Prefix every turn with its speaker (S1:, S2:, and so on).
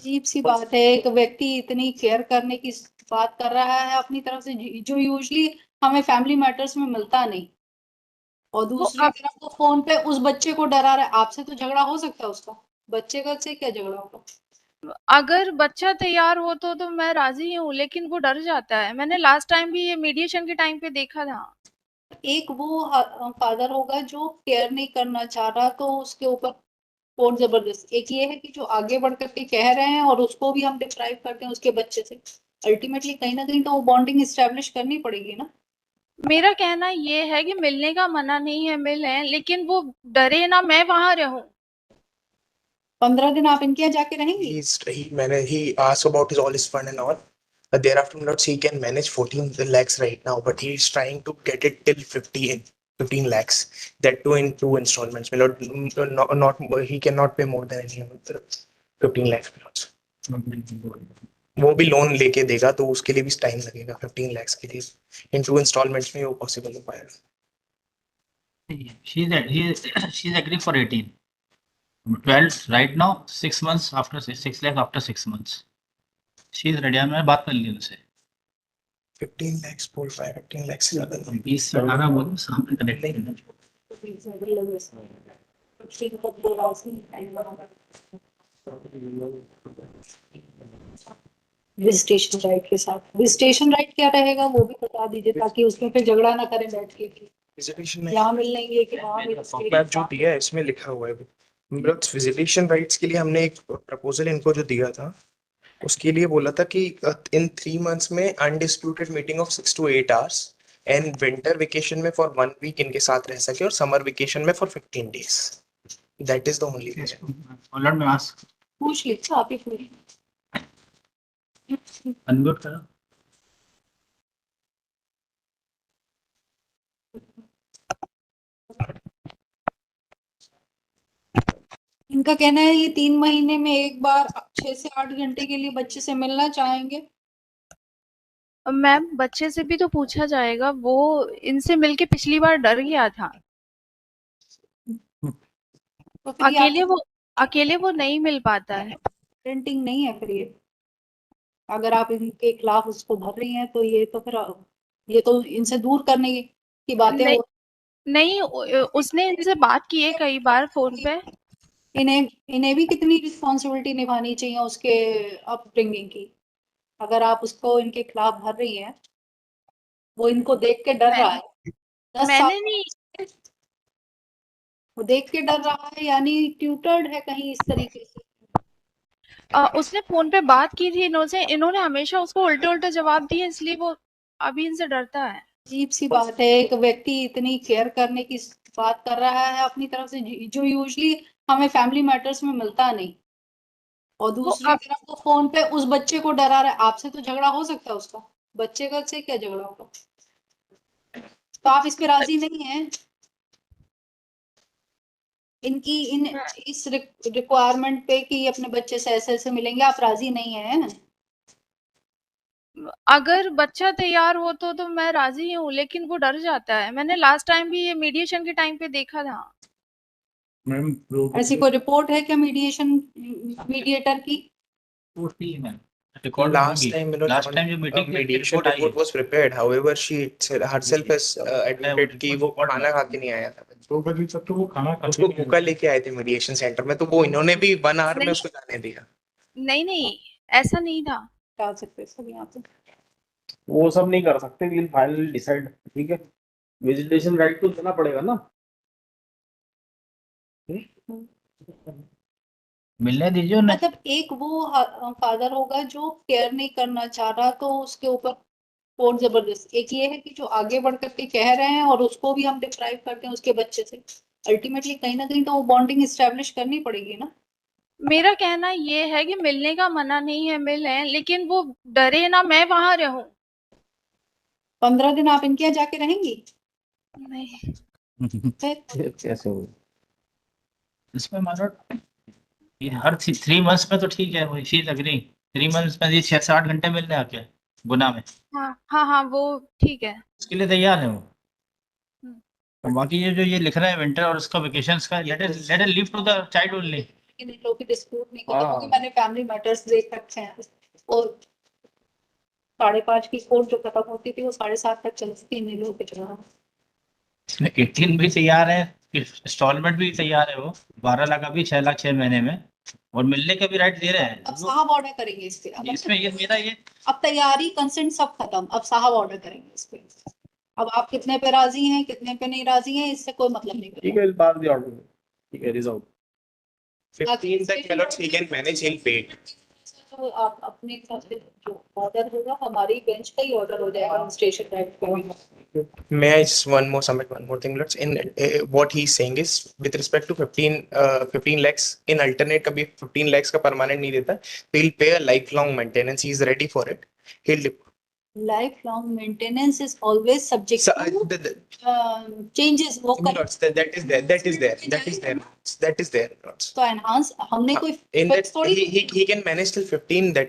S1: अजीब सी बात है, एक व्यक्ति इतनी केयर करने की बात कर रहा है अपनी तरफ से, जो यूजली हमें फैमिली मैटर्स में मिलता नहीं। और
S2: वो
S1: दूसरी तरफ वो फोन पे उस बच्चे को डरा रहा है। आपसे तो झगड़ा हो सकता है उसका, बच्चे का से क्या झगड़ा होगा।
S2: अगर बच्चा तैयार हो तो मैं राजी हूँ, लेकिन वो डर जाता है। मैंने लास्ट टाइम भी ये मीडिएशन के टाइम पे देखा था।
S1: एक वो फादर होगा जो केयर नहीं करना चाह रहा, तो उसके ऊपर फोन जबरदस्त। एक ये है कि जो आगे बढ़ करके कह रहे हैं और उसको भी हम डिप्राइव करते हैं उसके बच्चे से। अल्टीमेटली कहीं ना कहीं तो वो बॉन्डिंग स्टैब्लिश करनी पड़ेगी ना।
S2: मेरा कहना ये है कि मिलने का मना नहीं है, मिलें, लेकिन वो डरे ना, मैं वहां रहूं।
S1: 15 दिन आप इनके यहाँ जाके रहेंगी।
S3: He asked about his all his fun and all. Thereafter, notes he can manage 14 lakhs right now, but he is trying to get it till 15 lakhs. That too in two installments. Not he cannot pay more than any other 15 lakhs plus. वो भी loan लेके देगा तो उसके लिए भी time लगेगा 15 lakhs के लिए इन टू इंस्टॉलमेंट्स में वो पॉसिबल हो पाएगा.
S4: She's agreeing for 18. 12 right now, 6 months after 6 lakh after 6 months. She's ready. मैं बात कर ली उनसे.
S3: 15 lakhs बोल पाए 15 lakhs से ज्यादा नहीं.
S4: 20 से 18 बोलो सामने कनेक्ट करना.
S1: विजिटेशन राइट के साथ, विजिटेशन राइट क्या रहेगा वो भी बता दीजिए, ताकि उसमें फिर झगड़ा ना करें बैठ के कि
S3: विजिटेशन में
S1: यहाँ मिल लेंगे कि वहाँ मिल
S3: मैप जो दिया है इसमें लिखा हुआ है. बट विजिटेशन राइट्स के लिए हमने एक प्रपोजल इनको जो दिया था उसके लिए बोला था कि इन 3 months में undisputed meeting of 6 to 8 hours and winter vacation में फॉर 1 week इनके साथ रह सके और समर वेकेशन में for 15 days. That is the only.
S4: Let me ask.
S1: पूछ लीजिए आप ही पूछ।
S4: Unmute करो.
S1: इनका कहना है ये 3 महीने में एक बार 6 से 8 घंटे के लिए बच्चे से मिलना चाहेंगे।
S2: मैम, बच्चे से भी तो पूछा जाएगा, वो इनसे मिलके पिछली बार डर गया था।
S1: तो फिर
S2: अकेले वो नहीं मिल पाता है।
S1: पेरेंटिंग नहीं है फिर ये। अगर आप इनके खिलाफ उसको भर रही हैं तो ये तो फिर ये तो इनसे दूर करने की बातें
S2: नहीं,
S1: हो।
S2: नहीं, उसने इनसे बात की है कई बार फोन पे।
S1: इन्हें इन्हें भी कितनी रिस्पॉन्सिबिलिटी निभानी चाहिए उसके अपब्रिंगिंग की। अगर आप उसको इनके खिलाफ भर रही हैं, वो इनको देख के डर रहा है 10 साल।
S2: मैंने नहीं।
S1: वो देख के डर रहा है, यानी ट्यूटर्ड है कहीं इस तरीके से।
S2: उसने फोन पे बात की थी इन्होंने हमेशा उसको उल्टे उल्टे जवाब दिए, इसलिए वो अभी इनसे डरता है।
S1: अजीब सी बात है, एक व्यक्ति इतनी केयर करने की बात कर रहा है अपनी तरफ से, जो यूजली हमें फैमिली मैटर्स में मिलता नहीं। और दूसरी तरफ वो फोन पे उस बच्चे को डरा रहा है। आपसे तो झगड़ा हो सकता है उसका, बच्चे का से क्या झगड़ा होगा। तो आप इस पे राजी नहीं है, इनकी इस रिक्वायरमेंट पे कि अपने बच्चे से ऐसे ऐसे मिलेंगे, आप राजी नहीं है।
S2: अगर बच्चा तैयार हो तो मैं राजी हूँ, लेकिन वो डर जाता है। मैंने लास्ट टाइम भी ये मीडिएशन के टाइम पे देखा था।
S4: मैम
S1: ऐसी कोई रिपोर्ट है क्या मीडिएटर की।
S3: Last time,
S4: लास्ट टाइम जो meeting
S3: mediation report was prepared. However, she herself has admitted कि वो खाना खा के नहीं आया था.
S4: तो वो खाना
S3: उसको भूखा लेके आए थे मीडिएशन सेंटर में, तो वो इन्होंने भी 1 hour में
S2: नहीं,
S3: उसको जाने दिया.
S2: नहीं, ऐसा नहीं था।
S1: डाल सकते सब यहाँ पे।
S5: वो सब नहीं कर सकते, विल फाइनली डिसाइड. ठीक है, विजिटेशन राइट तो देना पड़ेगा ना.
S4: मिलने दीजिए उन्हें.
S1: मतलब एक वो फादर होगा जो केयर नहीं करना चाह रहा, तो उसके ऊपर फोर्स जबरदस्त। एक ये है कि जो आगे बढ़ करके कह रहे हैं और उसको भी हम डिप्राइव करते हैं उसके बच्चे से। अल्टीमेटली कहीं ना कहीं तो वो बॉन्डिंग स्टैब्लिश करनी पड़ेगी ना।
S2: मेरा कहना ये है कि मिलने का मना नहीं है, मिलें, लेकिन वो डरे ना, मैं वहां रहूं।
S1: 15 दिन आप इनके यहाँ जाके रहेंगी।
S2: नहीं,
S5: कैसे हो.
S4: इसमें मतलब ये हर 3 months में तो ठीक है, वो शी अग्री. 3 months में ये 6 से 8 घंटे मिलने आके गुना में,
S2: हाँ, वो ठीक है।
S4: उसके लिए तैयार है वो.
S2: हम्म।
S4: और बाकी ये जो ये लिख रहा है विंटर और उसका वेकेशंस का, let it leave to the child only.
S1: लेकिन इन लोगों की डिस्प्यूट नहीं खत्म
S5: हाँ।
S1: होगी। मैंने फैमिली मैटर्स देख रखे हैं, और 5:30 की कोर्ट जो खत्म होती थी वो 7:30 तक चलती थी इन लोगों के चुनाव।
S4: इसमें 18 भी तैयार है, इंस्टॉलमेंट भी तैयार है, वो 12 लाख अभी 6 लाख 6 महीने में, और मिलने का भी राइट दे रहे हैं
S1: अब
S4: वो।
S1: साहब ऑर्डर करेंगे इस पे। अब
S4: इसमें ये मेरा ये
S1: अब तैयारी कंसेंट सब खत्म, अब साहब ऑर्डर करेंगे इस पे। अब आप कितने पे राजी हैं कितने पे नहीं राजी हैं इससे कोई मतलब नहीं
S5: ठीक है, बात दी ऑर्डर, ठीक है, रिजॉल्व।
S3: 15 तक my lords, he can manage, he'll pay it.
S1: तो आप अपने हिसाब से जो ऑर्डर होगा हमारी बेंच का ही ऑर्डर हो जाएगा स्टेशन राइट पे।
S3: May I just submit one more thing, lords? In what he's saying is with respect to 15 lakhs in alternate, कभी 15 lakhs का permanent नहीं देता, he'll pay a lifelong maintenance. He's ready for it. He'll
S1: Lifelong maintenance is always subject
S3: so,
S1: to changes वो कर।
S3: lords, that is there, lords.
S1: तो enhance हमने कोई
S3: In that
S1: fix थोड़ी
S3: he can manage till 15. That